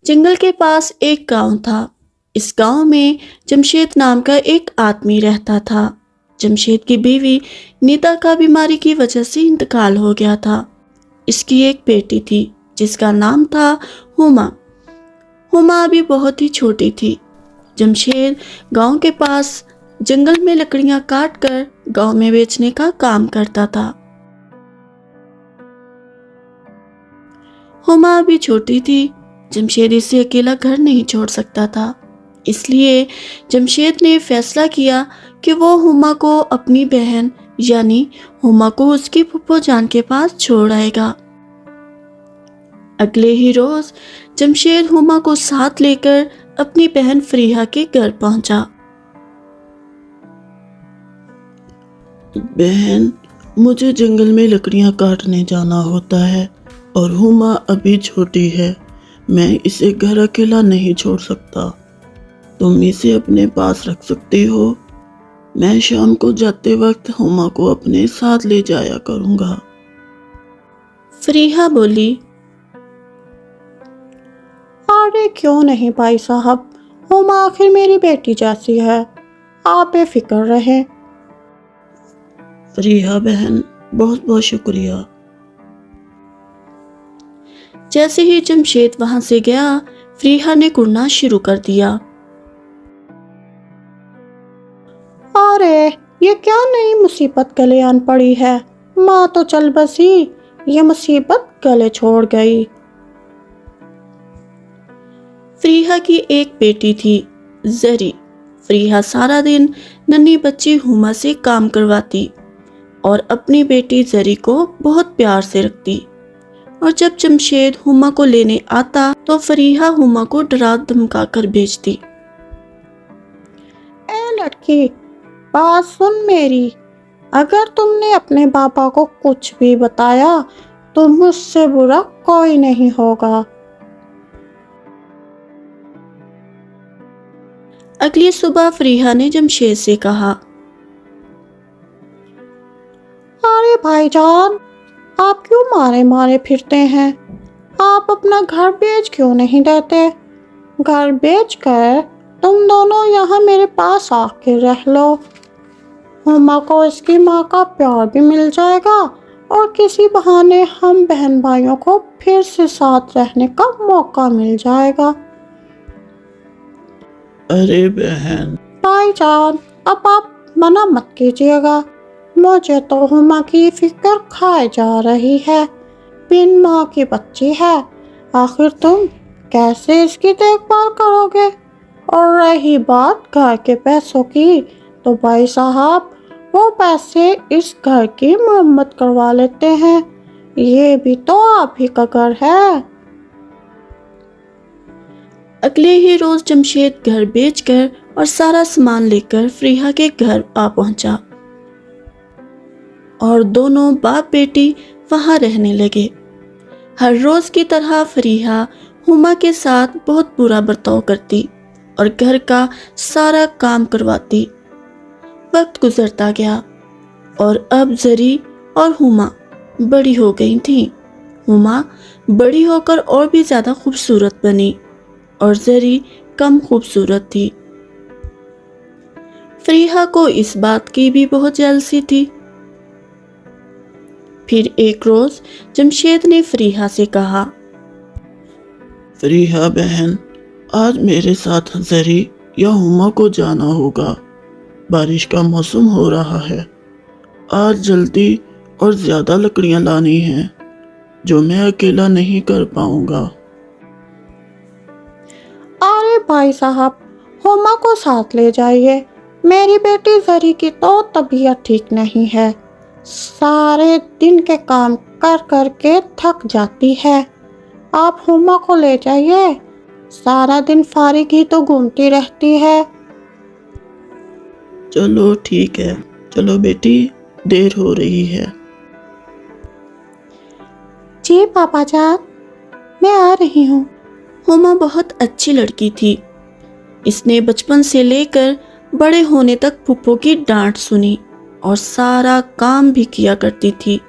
जंगल के पास एक गांव था। इस गांव में जमशेद नाम का एक आदमी रहता था। जमशेद की बीवी नीता का बीमारी की वजह से इंतकाल हो गया था। इसकी एक बेटी थी जिसका नाम था हुमा। हुमा अभी बहुत ही छोटी थी। जमशेद गांव के पास जंगल में लकड़ियां काट कर गांव में बेचने का काम करता था। हुमा अभी छोटी थी। जमशेद इसे अकेला घर नहीं छोड़ सकता था, इसलिए जमशेद ने फैसला किया कि वो हुमा को अपनी बहन यानी हुमा को उसकी फूफो जान के पास छोड़ आएगा। अगले ही रोज जमशेद हुमा को साथ लेकर अपनी बहन फरीहा के घर पहुंचा। बहन, मुझे जंगल में लकड़ियां काटने जाना होता है और हुमा अभी छोटी है। मैं इसे घर अकेला नहीं छोड़ सकता। तुम इसे अपने पास रख सकती हो। मैं शाम को जाते वक्त हुमा को अपने साथ ले जाया करूंगा। फरीहा बोली, अरे क्यों नहीं भाई साहब, हुमा आखिर मेरी बेटी जैसी है, आप बेफिक्र रहे। फरीहा बहन, बहुत बहुत शुक्रिया। जैसे ही जमशेद वहां से गया, फरीहा ने कुड़ना शुरू कर दिया। अरे ये क्या नई मुसीबत गले आन पड़ी है, माँ तो चल बसी, ये मुसीबत गले छोड़ गई। फरीहा की एक बेटी थी, जरी। फरीहा सारा दिन नन्ही बच्ची हुमा से काम करवाती और अपनी बेटी जरी को बहुत प्यार से रखती। और जब जमशेद हुमा को लेने आता तो फरीहा हुमा को डरा धमका कर भेजती। ए लड़की, बात सुन मेरी, अगर तुमने अपने पापा को कुछ भी बताया तो मुझसे बुरा कोई नहीं होगा। अगली सुबह फरीहा ने जमशेद से कहा, अरे भाईजान, आप क्यों मारे मारे फिरते हैं? आप अपना घर बेच क्यों नहीं देते? घर बेच कर तुम दोनों यहाँ मेरे पास आके रह लो। हुमा को इसकी माँ का प्यार भी मिल जाएगा और किसी बहाने हम बहन भाइयों को फिर से साथ रहने का मौका मिल जाएगा। अरे बहन, भाईजान, अब आप मना मत कीजिएगा, मुझे तो हुमा की फिक्र खाए जा रही है। बिन माँ की बच्ची है, आखिर तुम कैसे इसकी देखभाल करोगे? और रही बात घर के पैसों की, तो भाई साहब वो पैसे इस घर की मरम्मत करवा लेते हैं, ये भी तो आप ही का घर है। अगले ही रोज जमशेद घर बेचकर और सारा सामान लेकर फरीहा के घर आ पहुंचा और दोनों बाप बेटी वहां रहने लगे। हर रोज की तरह फरीहा हुमा के साथ बहुत बुरा बर्ताव करती और घर का सारा काम करवाती। वक्त गुजरता गया और अब जरी और हुमा बड़ी हो गई थीं। हुमा बड़ी होकर और भी ज्यादा खूबसूरत बनी और जरी कम खूबसूरत थी। फरीहा को इस बात की भी बहुत जेलसी थी। फिर एक रोज जमशेद ने फरीहा से कहा, फरीहा बहन, आज मेरे साथ जरी या हुमा को जाना होगा। बारिश का मौसम हो रहा है। आज जल्दी और ज्यादा लकड़ियां लानी हैं, जो मैं अकेला नहीं कर पाऊंगा। अरे भाई साहब, हुमा को साथ ले जाइए, मेरी बेटी जरी की तो तबीयत ठीक नहीं है, सारे दिन के काम कर कर के थक जाती है। आप हुमा को ले जाइए, सारा दिन फारिग ही तो घूमती रहती है। चलो ठीक है, चलो बेटी, देर हो रही है। जी पापा जान, मैं आ रही हूँ। हुमा बहुत अच्छी लड़की थी। इसने बचपन से लेकर बड़े होने तक फूफो की डांट सुनी और सारा काम भी किया करती थी।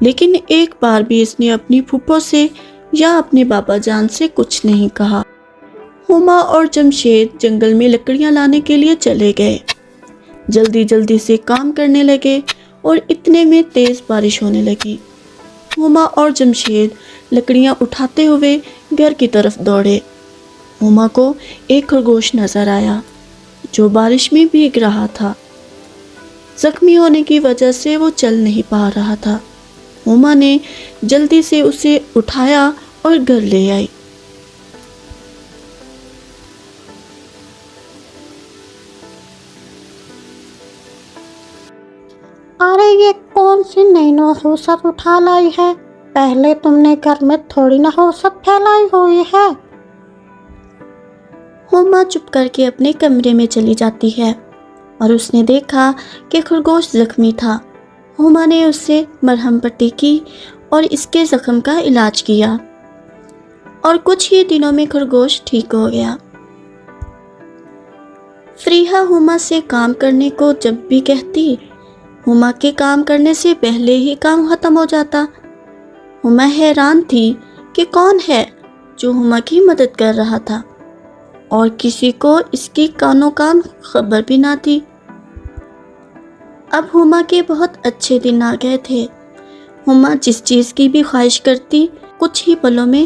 لیکن ایک بار بھی اس نے اپنی پھپھو سے یا اپنے بابا جان سے کچھ نہیں کہا۔ ہما اور جمشید جنگل میں لکڑیاں لانے کے لیے چلے گئے، جلدی جلدی سے کام کرنے لگے اور اتنے میں تیز بارش ہونے لگی۔ ہما اور جمشید لکڑیاں اٹھاتے ہوئے گھر کی طرف دوڑے۔ ہما کو ایک خرگوش نظر آیا جو بارش میں بھیگ رہا تھا۔ زخمی ہونے کی وجہ سے وہ چل نہیں پا رہا تھا۔ ہما نے جلدی سے اسے اٹھایا اور گھر لے آئی۔ ارے یہ کون سی نئی نحوست اٹھا لائی ہے؟ پہلے تم نے گھر میں تھوڑی نحوست پھیلائی ہوئی ہے۔ ہما چپ کر کے اپنے کمرے میں چلی جاتی ہے اور اس نے دیکھا کہ خرگوش زخمی تھا۔ ہما نے اس سے مرہم پٹی کی اور اس کے زخم کا علاج کیا اور کچھ ہی دنوں میں خرگوش ٹھیک ہو گیا۔ فریحہ ہما سے کام کرنے کو جب بھی کہتی، ہما کے کام کرنے سے پہلے ہی کام ختم ہو جاتا۔ ہما حیران تھی کہ کون ہے جو ہما کی مدد کر رہا تھا اور کسی کو اس کی کانوں کان خبر بھی نہ تھی۔ اب ہما کے بہت اچھے دن آ گئے تھے۔ ہما جس چیز کی بھی خواہش کرتی کچھ ہی پلوں میں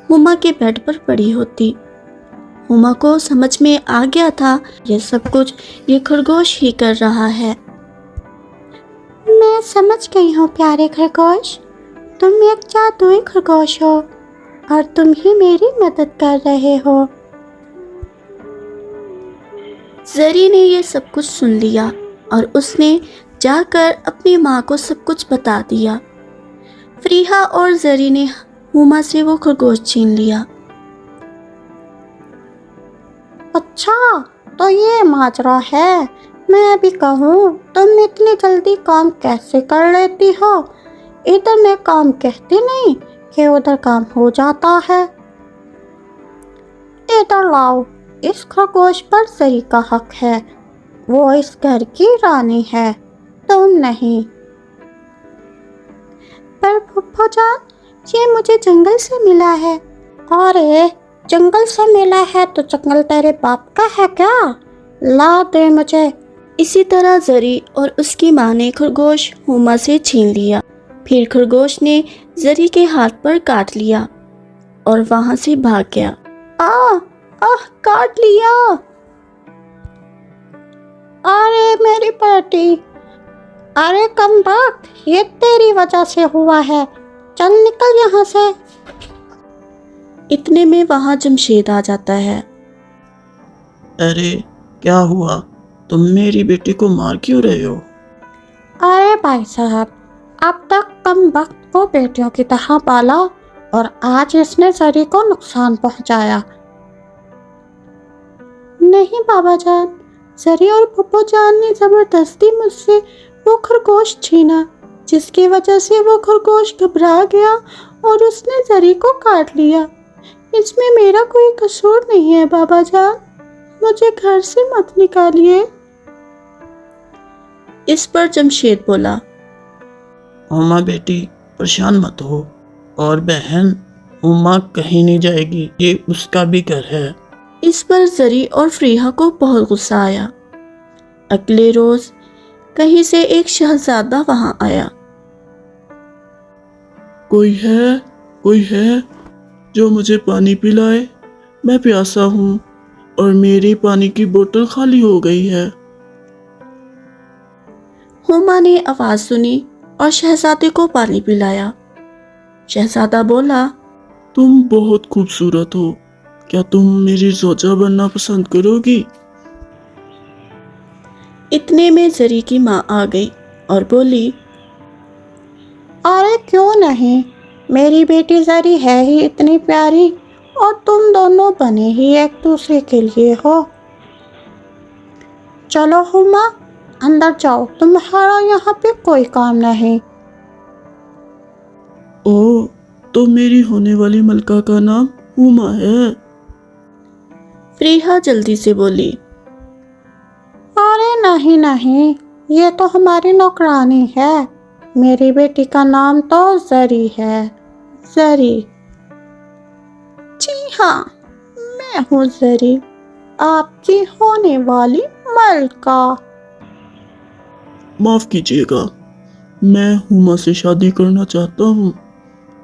ہما کے بیڈ پر پڑی ہوتی۔ ہما کو سمجھ میں آ گیا تھا یہ سب کچھ یہ خرگوش ہی کر رہا ہے۔ میں سمجھ گئی ہوں پیارے خرگوش، تم ایک جادوئی خرگوش ہو اور تم ہی میری مدد کر رہے ہو۔ زری نے یہ سب کچھ سن لیا اور اس نے جا کر اپنی ماں کو سب کچھ بتا دیا۔ فریحہ اور زری نے ہما سے وہ خرگوش چھین لیا۔ اچھا تو یہ ماجرا ہے، میں ابھی کہوں تم اتنی جلدی کام کیسے کر لیتی ہو؟ ادھر میں کام کہتی نہیں کہ ادھر کام ہو جاتا ہے۔ ادھر لاؤ، اس خرگوش پر زری کا حق ہے، وہ اس گھر کی رانی ہے، تم نہیں۔ پر پھپھو جان، یہ مجھے جنگل سے ملا ہے۔ اور جنگل سے ملا ہے تو جنگل تیرے باپ کا ہے کیا؟ لا دے مجھے۔ اسی طرح زری اور اس کی ماں نے خرگوش ہما سے چھین لیا۔ پھر خرگوش نے زری کے ہاتھ پر کاٹ لیا اور وہاں سے بھاگ گیا۔ کاٹ لیا! ارے میری بیٹی، ارے کم بخت، یہ تیری وجہ سے ہوا ہے، چل نکل یہاں سے۔ اتنے میں وہاں جمشید آ جاتا ہے۔ ارے کیا ہوا؟ تم میری بیٹی کو مار کیوں رہے ہو؟ ارے بھائی صاحب، اب تک کم بخت کو بیٹیوں کی طرح پالا اور آج اس نے زری کو نقصان پہنچایا۔ نہیں بابا جان، زری اور پھپھو جان نے زبردستی مجھ سے وہ خرگوش چھینا، جس کی وجہ سے وہ خرگوش گھبرا گیا اور اس نے زری کو کاٹ لیا۔ اس میں میرا کوئی قصور نہیں ہے بابا جان، مجھے گھر سے مت نکالیے۔ اس پر جمشید بولا، ہما بیٹی پریشان مت ہو، اور بہن ہما کہیں نہیں جائے گی، یہ اس کا بھی گھر ہے۔ اس پر زری اور فریحہ کو بہت غصہ آیا۔ اگلے روز کہیں سے ایک شہزادہ وہاں آیا۔ کوئی ہے جو مجھے پانی پلائے؟ میں پیاسا ہوں اور میری پانی کی بوتل خالی ہو گئی ہے۔ ہما نے آواز سنی اور شہزادے کو پانی پلایا۔ شہزادہ بولا، تم بہت خوبصورت ہو، کیا تم میری زوجہ بننا پسند کرو گی؟ اتنے میں زری کی ماں آ گئی اور بولی، ارے کیوں نہیں، میری بیٹی زری ہے ہی اتنی پیاری اور تم دونوں بنے ہی ایک دوسرے کے لیے ہو۔ چلو ہما اندر جاؤ، تمہارا یہاں پہ کوئی کام نہیں۔ اوہ، تو میری ہونے والی ملکہ کا نام ہما ہے؟ فریحہ جلدی سے بولی، ارے نہیں، یہ تو ہماری نوکرانی ہے، मेरी बेटी का नाम तो जरी है, जरी। जी हाँ, मैं हूँ जरी, आपकी होने वाली मलका। माफ कीजिएगा, मैं हुमा से शादी करना चाहता हूँ।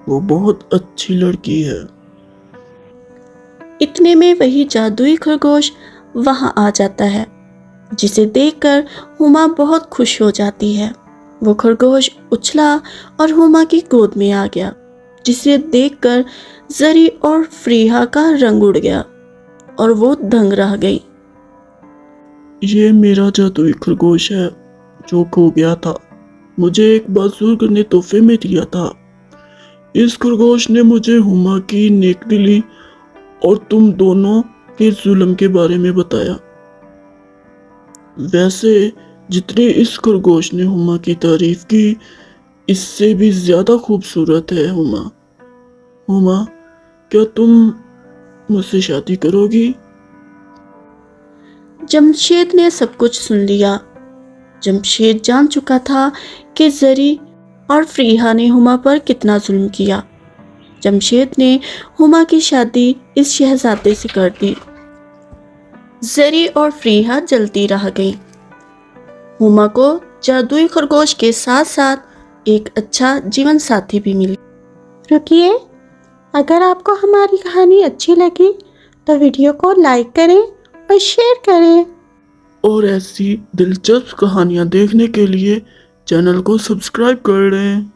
वो बहुत अच्छी लड़की है। इतने में वही जादुई खरगोश वहां आ जाता है, जिसे देखकर हुमा बहुत खुश हो जाती है। वो खरगोश उछला और हुमा की गोद में आ गया, जिसे देखकर जरी और फरीहा का रंग उड़ गया और वो दंग रह गई। ये मेरा जादुई खरगोश है जो खो गया था। मुझे एक बुजुर्ग ने तोहफे में दिया था। इस खरगोश ने मुझे हुमा की नेकदिली और तुम दोनों के जुल्म के बारे में बताया। वैसे जितनी इस खरगोश ने हुमा की तारीफ की, इससे भी ज्यादा खूबसूरत है हुमा। हुमा, क्या तुम मुझसे शादी करोगी? जमशेद ने सब कुछ सुन लिया। जमशेद जान चुका था कि जरी और फरीहा ने हुमा पर कितना जुल्म किया। जमशेद ने हुमा की शादी इस शहजादे से कर दी। जरी और फरीहा जलती रह गई। हुमा को जादुई खरगोश के साथ साथ एक अच्छा जीवन साथी भी मिला। रुकिए, अगर आपको हमारी कहानी अच्छी लगी तो वीडियो को लाइक करें और शेयर करें। और ऐसी दिलचस्प कहानियां देखने के लिए चैनल को सब्सक्राइब कर लें।